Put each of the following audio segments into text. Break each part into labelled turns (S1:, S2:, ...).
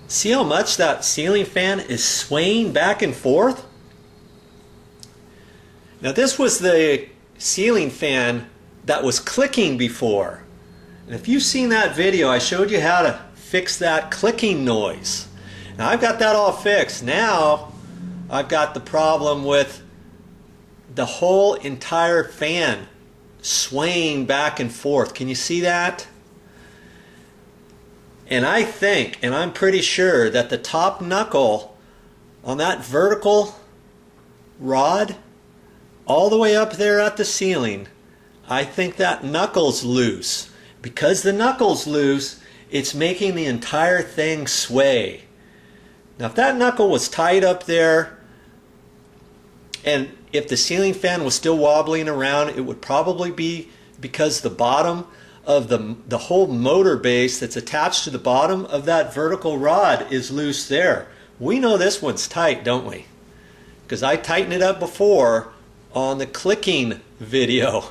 S1: See how much that ceiling fan is swaying back and forth? Now this was the ceiling fan that was clicking before. And if you've seen that video, I showed you how to fix that clicking noise. Now I've got that all fixed. Now I've got the problem with the whole entire fan swaying back and forth. Can you see that? And I think, and I'm pretty sure, that the top knuckle on that vertical rod all the way up there at the ceiling, I think that knuckle's loose. Because the knuckle's loose, it's making the entire thing sway. Now if that knuckle was tight up there, and if the ceiling fan was still wobbling around, it would probably be because the bottom of the whole motor base that's attached to the bottom of that vertical rod is loose there. We know this one's tight, don't we? Because I tightened it up before on the clicking video.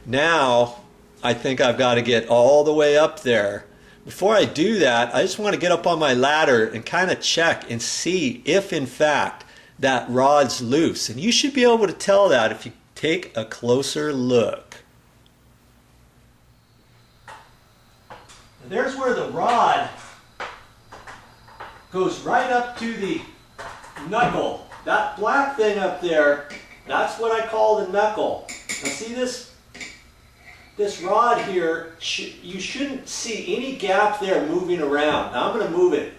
S1: Now I think I've got to get all the way up there. Before I do that, I just want to get up on my ladder and kind of check and see if in fact that rod's loose. And you should be able to tell that if you take a closer look. There's where the rod goes right up to the knuckle. That black thing up there, that's what I call the knuckle. Now see this rod here, you shouldn't see any gap there moving around. Now I'm going to move it.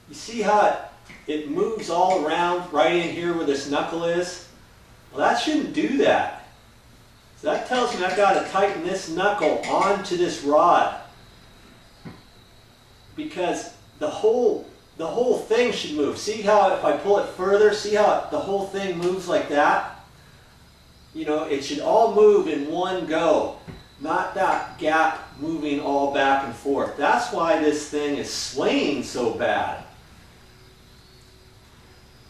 S1: You see how it moves all around right in here where this knuckle is? Well, that shouldn't do that. So that tells me I've got to tighten this knuckle onto this rod. Because the whole thing should move. See how if I pull it further, see how the whole thing moves like that? You know, it should all move in one go, not that gap moving all back and forth. That's why this thing is swaying so bad.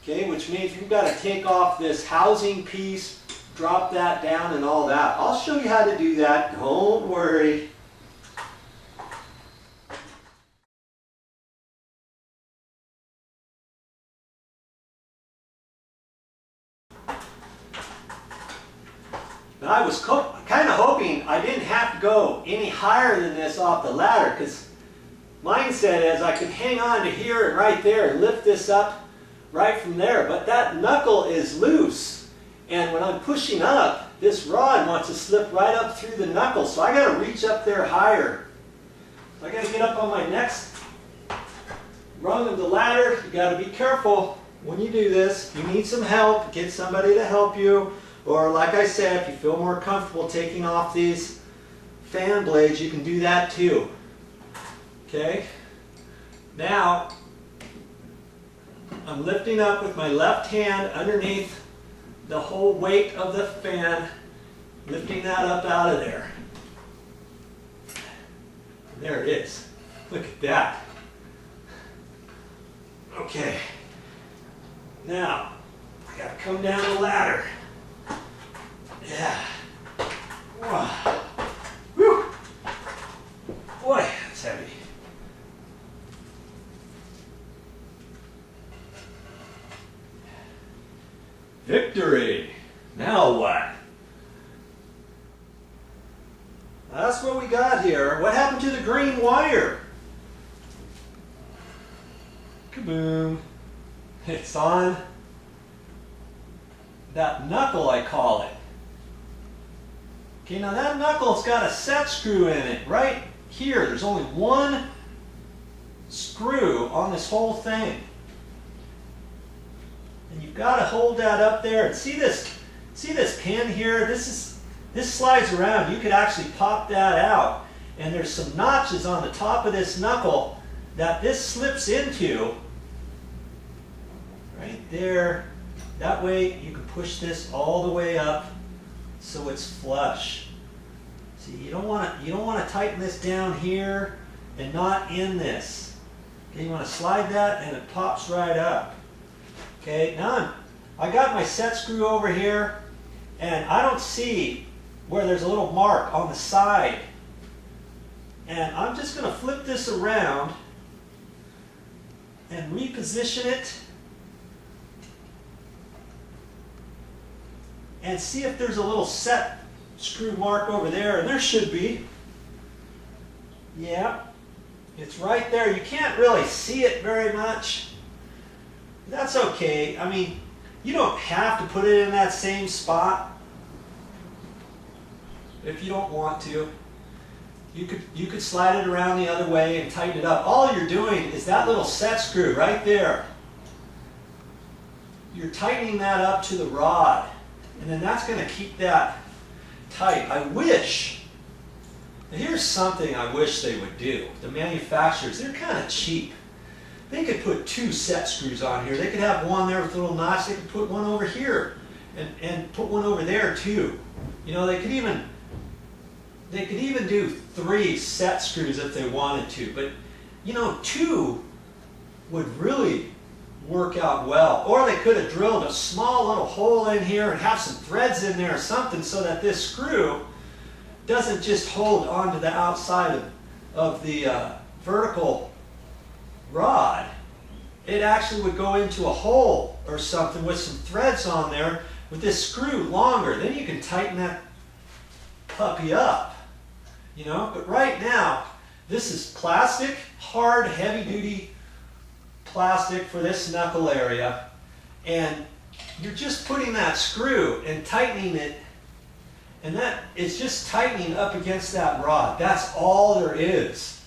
S1: Okay, which means you've got to take off this housing piece, drop that down and all that. I'll show you how to do that, don't worry. Now I was kind of hoping I didn't have to go any higher than this off the ladder, because mindset is I could hang on to here and right there and lift this up right from there. But that knuckle is loose, and when I'm pushing up, this rod wants to slip right up through the knuckle, so I got to reach up there higher. So I got to get up on my next rung of the ladder. You got to be careful when you do this. You need some help. Get somebody to help you. Or like I said, if you feel more comfortable taking off these fan blades, you can do that too. Okay? Now, I'm lifting up with my left hand underneath the whole weight of the fan, lifting that up out of there. There it is. Look at that. Okay. Now, I gotta come down the ladder. Yeah. Whoa. Whew. Boy, that's heavy. Victory. Now what? That's what we got here. What happened to the green wire? Kaboom. It's on that knuckle, I call it. Okay, now that knuckle's got a set screw in it right here. There's only one screw on this whole thing. And you've got to hold that up there. And see this pin here? This slides around. You could actually pop that out. And there's some notches on the top of this knuckle that this slips into. Right there. That way you can push this all the way up so it's flush. See, you don't want to tighten this down here and not in this. Okay, you want to slide that and it pops right up. Okay, now I got my set screw over here, and I don't see where there's a little mark on the side. And I'm just going to flip this around and reposition it and see if there's a little set screw mark over there, and there should be. Yeah, it's right there. You can't really see it very much. That's okay. I mean, you don't have to put it in that same spot if you don't want to. You could slide it around the other way and tighten it up. All you're doing is that little set screw right there. You're tightening that up to the rod, and then that's going to keep that tight. I wish, here's something I wish they would do. The manufacturers, they're kind of cheap. They could put 2 set screws on here. They could have one there with a little notch. They could put one over here and put one over there too. You know, they could even do 3 set screws if they wanted to. But, you know, 2 would really work out well. Or they could have drilled a small little hole in here and have some threads in there or something so that this screw doesn't just hold onto the outside of the vertical rod. It actually would go into a hole or something with some threads on there with this screw longer. Then you can tighten that puppy up, you know. But right now, this is plastic, hard, heavy-duty plastic for this knuckle area, and you're just putting that screw and tightening it, and that is just tightening up against that rod. That's all there is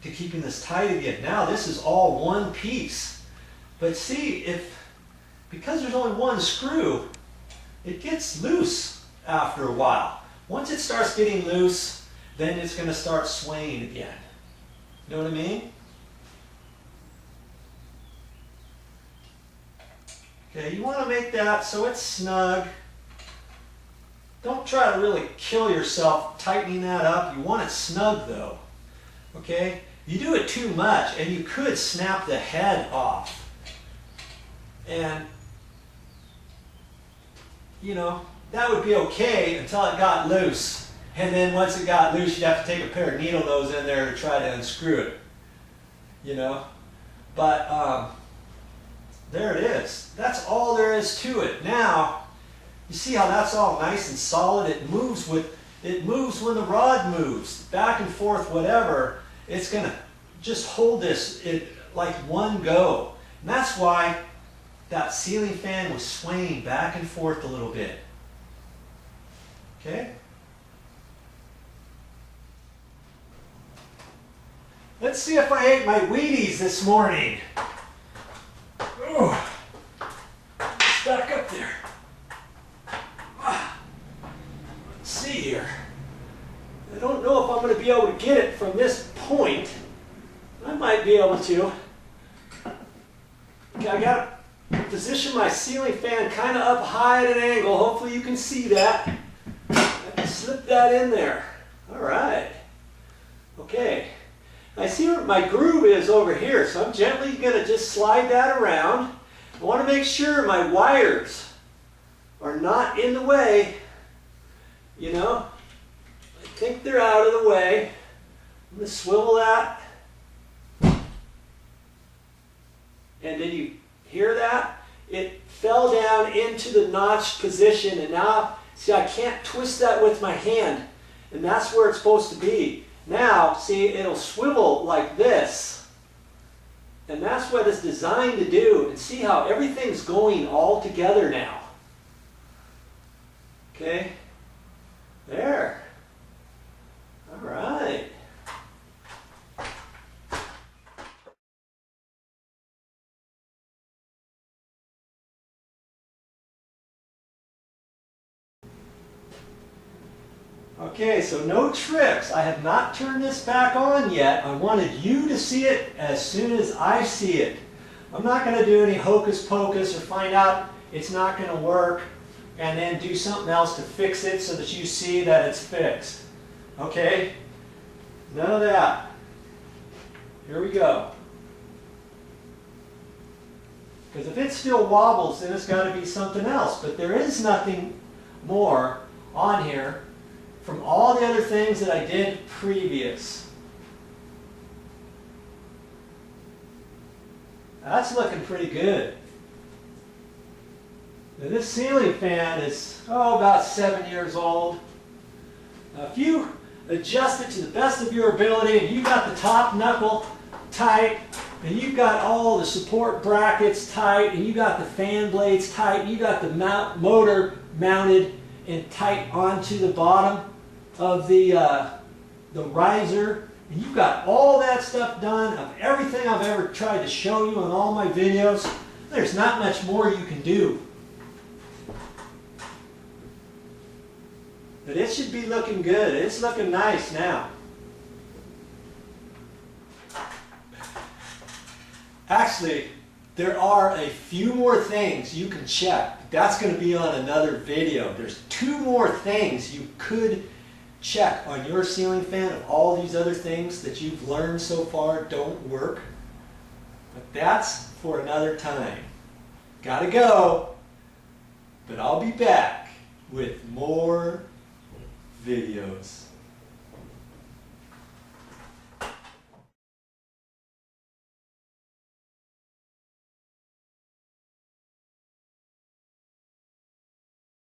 S1: to keeping this tight again. Now this is all one piece, but see, because there's only one screw, it gets loose after a while. Once it starts getting loose, then it's going to start swaying again. You know what I mean? Okay, you want to make that so it's snug. Don't try to really kill yourself tightening that up. You want it snug though. Okay? You do it too much and you could snap the head off. And, you know, that would be okay until it got loose. And then once it got loose, you'd have to take a pair of needle nose in there to try to unscrew it. You know? But, there it is. That's all there is to it. Now, you see how that's all nice and solid? It moves when the rod moves, back and forth, whatever. It's going to just hold this like one go. And that's why that ceiling fan was swaying back and forth a little bit. Okay? Let's see if I ate my Wheaties this morning. Oh, stuck up there. Let's see here. I don't know if I'm going to be able to get it from this point. I might be able to. Okay, I got to position my ceiling fan kind of up high at an angle. Hopefully you can see that. I can slip that in there. All right. Okay. I see where my groove is over here, so I'm gently going to just slide that around. I want to make sure my wires are not in the way. You know, I think they're out of the way. I'm going to swivel that. And did you hear that? It fell down into the notched position, and now, see, I can't twist that with my hand, and that's where it's supposed to be. Now, see, it'll swivel like this. And that's what it's designed to do. And see how everything's going all together now. Okay? There. All right. Okay, so no tricks. I have not turned this back on yet. I wanted you to see it as soon as I see it. I'm not going to do any hocus pocus or find out it's not going to work and then do something else to fix it so that you see that it's fixed. Okay? None of that. Here we go. Because if it still wobbles, then it's got to be something else. But there is nothing more on here from all the other things that I did previous. That's looking pretty good. Now this ceiling fan is, about 7 years old. Now if you adjust it to the best of your ability and you've got the top knuckle tight and you've got all the support brackets tight and you got the fan blades tight and you got the motor mounted and tight onto the bottom of the riser, and you've got all that stuff done of everything I've ever tried to show you on all my videos, there's not much more you can do. But it should be looking good. It's looking nice now. Actually, there are a few more things you can check. That's going to be on another video. There's 2 more things you could check on your ceiling fan if all these other things that you've learned so far don't work. But that's for another time. Gotta go. But I'll be back with more videos.